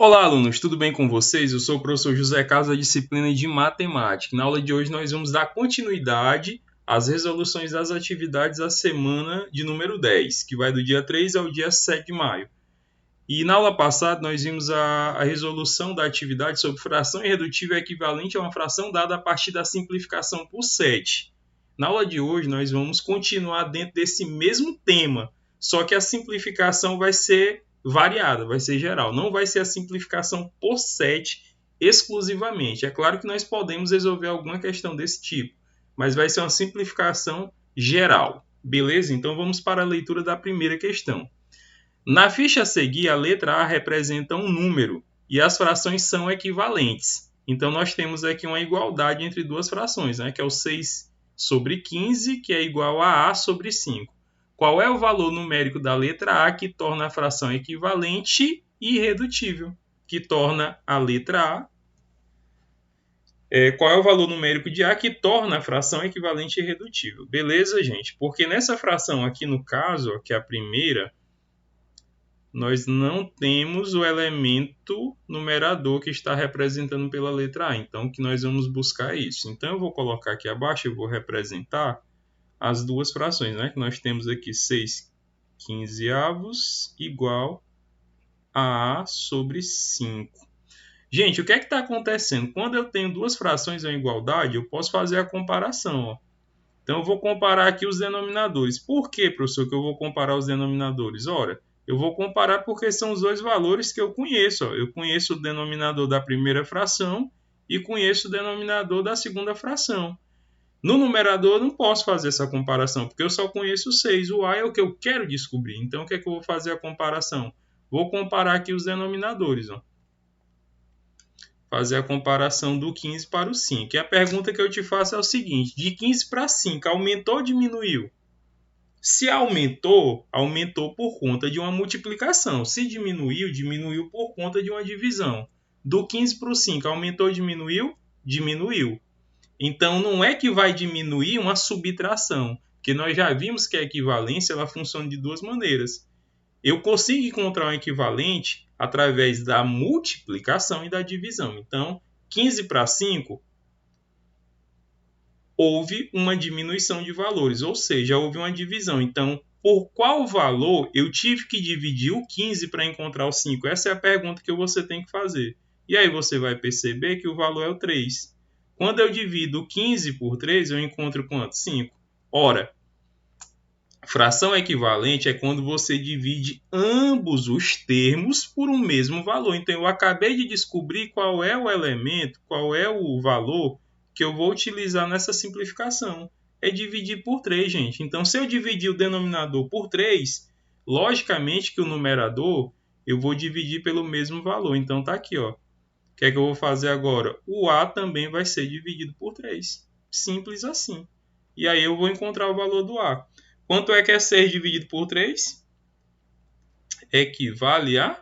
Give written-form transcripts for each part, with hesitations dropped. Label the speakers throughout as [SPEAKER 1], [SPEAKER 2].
[SPEAKER 1] Olá, alunos, tudo bem com vocês? Eu sou o professor José Carlos da disciplina de Matemática. Na aula de hoje nós vamos dar continuidade às resoluções das atividades da semana de número 10, que vai do dia 3 ao dia 7 de maio. E na aula passada nós vimos a resolução da atividade sobre fração irredutível equivalente a uma fração dada a partir da simplificação por 7. Na aula de hoje nós vamos continuar dentro desse mesmo tema, só que a simplificação vai ser variada, vai ser geral. Não vai ser a simplificação por 7 exclusivamente. É claro que nós podemos resolver alguma questão desse tipo, mas vai ser uma simplificação geral. Beleza? Então vamos para a leitura da primeira questão. Na ficha a seguir, a letra A representa um número e as frações são equivalentes. Então nós temos aqui uma igualdade entre duas frações, que é o 6 sobre 15, que é igual a sobre 5. Qual é o valor numérico da letra A que torna a fração equivalente e irredutível? Que torna a letra A. Qual é o valor numérico de A que torna a fração equivalente e irredutível? Beleza, gente? Porque nessa fração aqui, no caso, que é a primeira, nós não temos o elemento numerador que está representando pela letra A. Então, que nós vamos buscar isso. Então, eu vou colocar aqui abaixo, eu vou representar as duas frações, que nós temos aqui 6 quinzeavos igual a sobre 5. Gente, o que é que está acontecendo? Quando eu tenho duas frações em igualdade, eu posso fazer a comparação. Então, eu vou comparar aqui os denominadores. Por que, professor, que eu vou comparar os denominadores? Ora, eu vou comparar porque são os dois valores que eu conheço. Eu conheço o denominador da primeira fração e conheço o denominador da segunda fração. No numerador eu não posso fazer essa comparação, porque eu só conheço o 6. O A é o que eu quero descobrir. Então, o que é que eu vou fazer a comparação? Vou comparar aqui os denominadores. Fazer a comparação do 15 para o 5. E a pergunta que eu te faço é o seguinte: de 15 para 5, aumentou ou diminuiu? Se aumentou, aumentou por conta de uma multiplicação. Se diminuiu, diminuiu por conta de uma divisão. Do 15 para o 5, aumentou ou diminuiu? Diminuiu. Então, não é que vai diminuir uma subtração, porque nós já vimos que a equivalência ela funciona de duas maneiras. Eu consigo encontrar um equivalente através da multiplicação e da divisão. Então, 15 para 5, houve uma diminuição de valores, ou seja, houve uma divisão. Então, por qual valor eu tive que dividir o 15 para encontrar o 5? Essa é a pergunta que você tem que fazer. E aí você vai perceber que o valor é o 3. Quando eu divido 15 por 3, eu encontro quanto? 5. Ora, fração equivalente é quando você divide ambos os termos por um mesmo valor. Então, eu acabei de descobrir qual é o elemento, qual é o valor que eu vou utilizar nessa simplificação. É dividir por 3, gente. Então, se eu dividir o denominador por 3, logicamente que o numerador eu vou dividir pelo mesmo valor. Então, está aqui, ó. O que é que eu vou fazer agora? O A também vai ser dividido por 3. Simples assim. E aí eu vou encontrar o valor do A. Quanto é que é 6 dividido por 3? Equivale a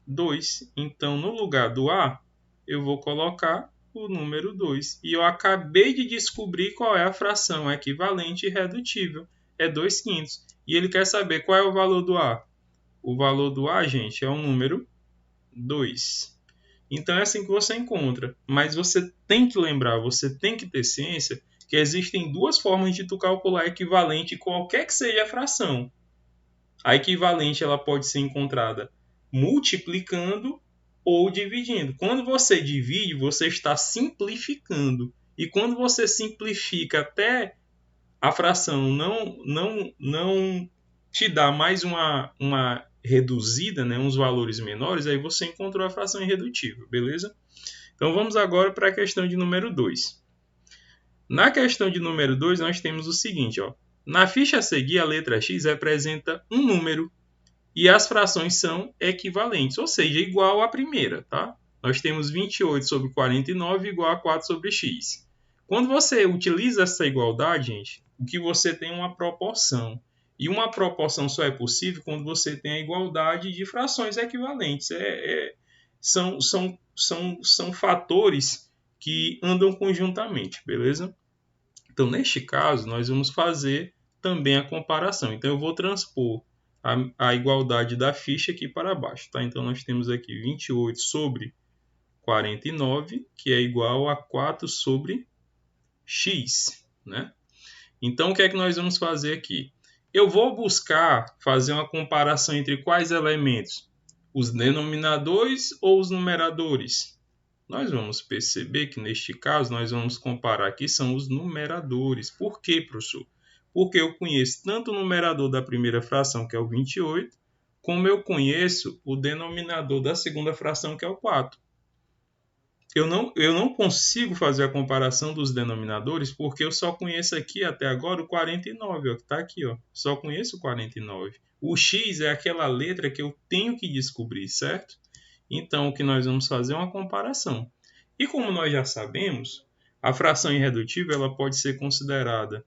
[SPEAKER 1] 2. Então, no lugar do A, eu vou colocar o número 2. E eu acabei de descobrir qual é a fração equivalente e redutível. É 2/5. E ele quer saber qual é o valor do A. O valor do A, gente, é o número 2. Então é assim que você encontra. Mas você tem que lembrar, você tem que ter ciência que existem duas formas de tu calcular equivalente qualquer que seja a fração. A equivalente ela pode ser encontrada multiplicando ou dividindo. Quando você divide, você está simplificando. E quando você simplifica até a fração não te dá mais uma reduzida, uns valores menores, aí você encontrou a fração irredutível, beleza? Então vamos agora para a questão de número 2. Na questão de número 2, nós temos o seguinte, ó. Na ficha a seguir, a letra X representa um número e as frações são equivalentes, ou seja, igual à primeira, tá? Nós temos 28 sobre 49 igual a 4 sobre X. Quando você utiliza essa igualdade, gente, o que você tem é uma proporção. E uma proporção só é possível quando você tem a igualdade de frações equivalentes. São fatores que andam conjuntamente, beleza? Então, neste caso, nós vamos fazer também a comparação. Então, eu vou transpor a igualdade da ficha aqui para baixo, tá? Então, nós temos aqui 28 sobre 49, que é igual a 4 sobre x, né? Então, o que é que nós vamos fazer aqui? Eu vou buscar fazer uma comparação entre quais elementos? Os denominadores ou os numeradores? Nós vamos perceber que, neste caso, nós vamos comparar aqui são os numeradores. Por quê, professor? Porque eu conheço tanto o numerador da primeira fração, que é o 28, como eu conheço o denominador da segunda fração, que é o 4. Eu não consigo fazer a comparação dos denominadores porque eu só conheço aqui até agora o 49, ó, que está aqui. Ó. Só conheço o 49. O x é aquela letra que eu tenho que descobrir, certo? Então, o que nós vamos fazer é uma comparação. E como nós já sabemos, a fração irredutível ela pode ser considerada,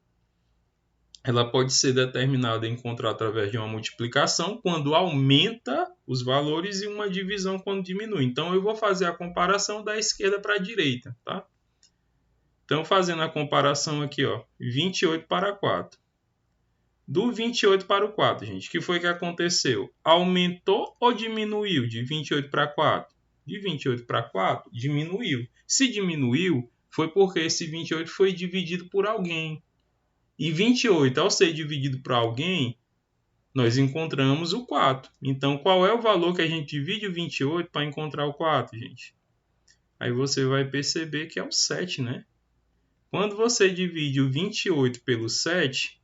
[SPEAKER 1] ela pode ser determinada e encontrada através de uma multiplicação quando aumenta os valores e uma divisão quando diminui. Então, eu vou fazer a comparação da esquerda para a direita, tá? Então, fazendo a comparação aqui, ó, 28 para 4. Do 28 para o 4, gente, o que foi que aconteceu? Aumentou ou diminuiu de 28 para 4? De 28 para 4, diminuiu. Se diminuiu, foi porque esse 28 foi dividido por alguém. E 28, ao ser dividido por alguém, nós encontramos o 4. Então, qual é o valor que a gente divide o 28 para encontrar o 4, gente? Aí você vai perceber que é o 7, né? Quando você divide o 28 pelo 7,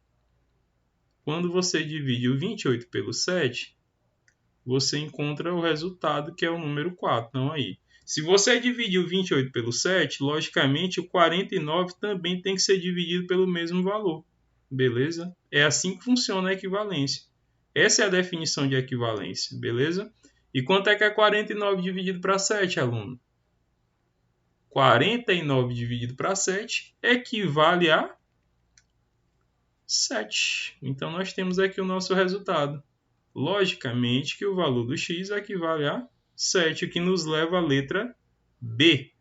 [SPEAKER 1] você encontra o resultado, que é o número 4. Então, aí. Se você dividir o 28 pelo 7, logicamente, o 49 também tem que ser dividido pelo mesmo valor. Beleza? É assim que funciona a equivalência. Essa é a definição de equivalência, beleza? E quanto é que é 49 dividido para 7, aluno? 49 dividido para 7 equivale a 7. Então, nós temos aqui o nosso resultado. Logicamente que o valor do x equivale a 7, o que nos leva à letra B.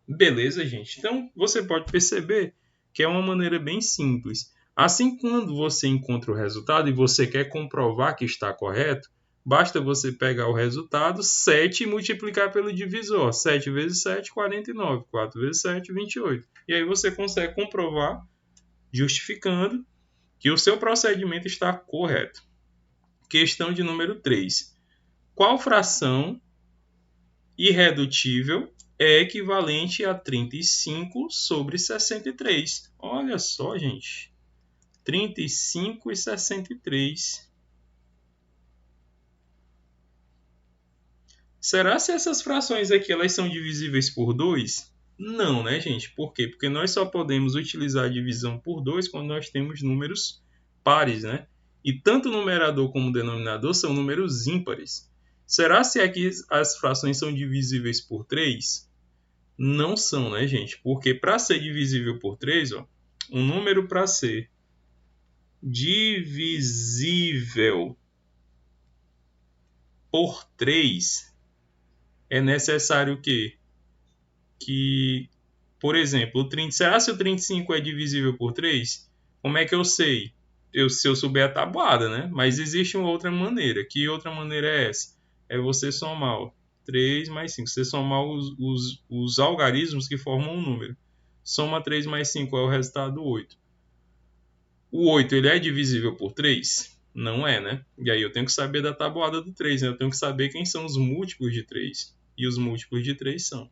[SPEAKER 1] Beleza, gente? Então, você pode perceber que é uma maneira bem simples. Assim, quando você encontra o resultado e você quer comprovar que está correto, basta você pegar o resultado, 7, e multiplicar pelo divisor. 7 vezes 7, 49. 4 vezes 7, 28. E aí você consegue comprovar, justificando, que o seu procedimento está correto. Questão de número 3. Qual fração irredutível é equivalente a 35 sobre 63? Olha só, gente. 35 e 63. Será se essas frações aqui elas são divisíveis por 2? Não, né, gente? Por quê? Porque nós só podemos utilizar a divisão por 2 quando nós temos números pares, né? E tanto o numerador como o denominador são números ímpares. Será se aqui as frações são divisíveis por 3? Não são, né, gente? Porque para ser divisível por 3, ó, um número para ser divisível por 3 é necessário que, por exemplo, o 30, será se o 35 é divisível por 3? Como é que eu sei? Se eu souber a tabuada, né? Mas existe uma outra maneira. Que outra maneira é essa? É você somar, ó, 3 mais 5. Você somar os algarismos que formam um número. Soma 3 mais 5 é o resultado 8. O 8 ele é divisível por 3? Não é, né? E aí eu tenho que saber da tabuada do 3, né? Eu tenho que saber quem são os múltiplos de 3. E os múltiplos de 3 são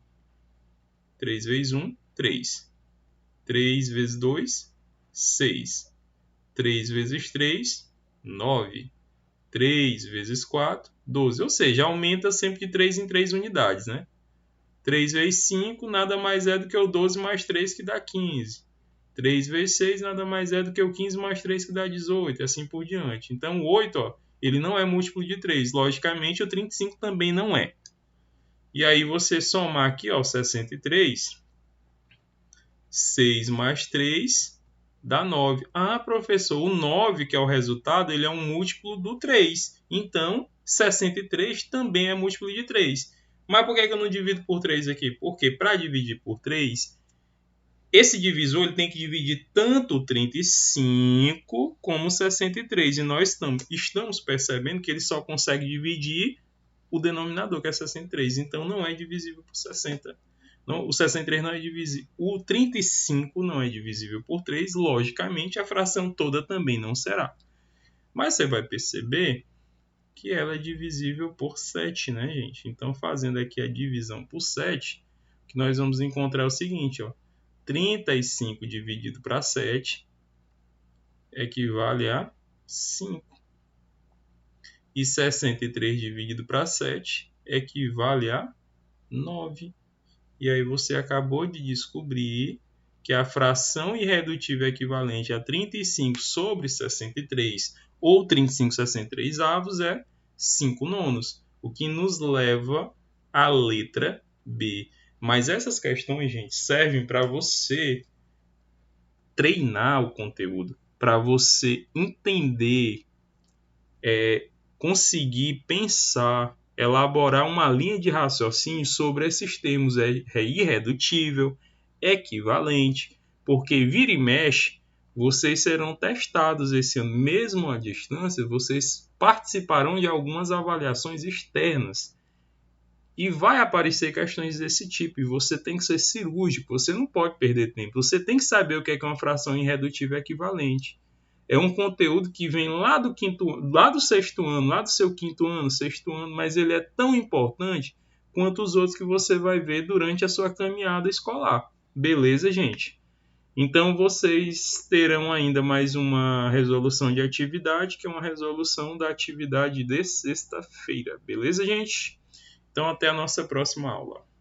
[SPEAKER 1] 3 vezes 1, 3. 3 vezes 2, 6. 3 vezes 3, 9. 3 vezes 4, 12. Ou seja, aumenta sempre de 3 em 3 unidades, né? 3 vezes 5 nada mais é do que o 12 mais 3, que dá 15. 3 vezes 6 nada mais é do que o 15 mais 3, que dá 18, e assim por diante. Então, o 8, ó, ele não é múltiplo de 3. Logicamente, o 35 também não é. E aí, você somar aqui, ó, 63, 6 mais 3 dá 9. Ah, professor, o 9, que é o resultado, ele é um múltiplo do 3. Então, 63 também é múltiplo de 3. Mas por que eu não divido por 3 aqui? Porque para dividir por 3, esse divisor ele tem que dividir tanto o 35 como o 63. E nós estamos percebendo que ele só consegue dividir o denominador, que é 63. Então, não é divisível por 60. Não, o 63 não é divisível. O 35 não é divisível por 3. Logicamente, a fração toda também não será. Mas você vai perceber que ela é divisível por 7, né, gente? Então, fazendo aqui a divisão por 7, o que nós vamos encontrar é o seguinte, ó. 35 dividido para 7 equivale a 5. E 63 dividido para 7 equivale a 9. E aí você acabou de descobrir que a fração irredutível equivalente a 35 sobre 63 ou 35/63 avos é 5 nonos, o que nos leva à letra B. Mas essas questões, gente, servem para você treinar o conteúdo, para você entender, conseguir pensar, elaborar uma linha de raciocínio sobre esses termos irredutível, equivalente, porque vira e mexe, vocês serão testados esse ano, mesmo à distância, vocês participarão de algumas avaliações externas e vai aparecer questões desse tipo, e você tem que ser cirúrgico, você não pode perder tempo, você tem que saber o que é uma fração irredutível equivalente. É um conteúdo que vem lá do sexto ano, lá do seu quinto ano, sexto ano, mas ele é tão importante quanto os outros que você vai ver durante a sua caminhada escolar. Beleza, gente? Então vocês terão ainda mais uma resolução de atividade, que é uma resolução da atividade de sexta-feira. Beleza, gente? Então até a nossa próxima aula.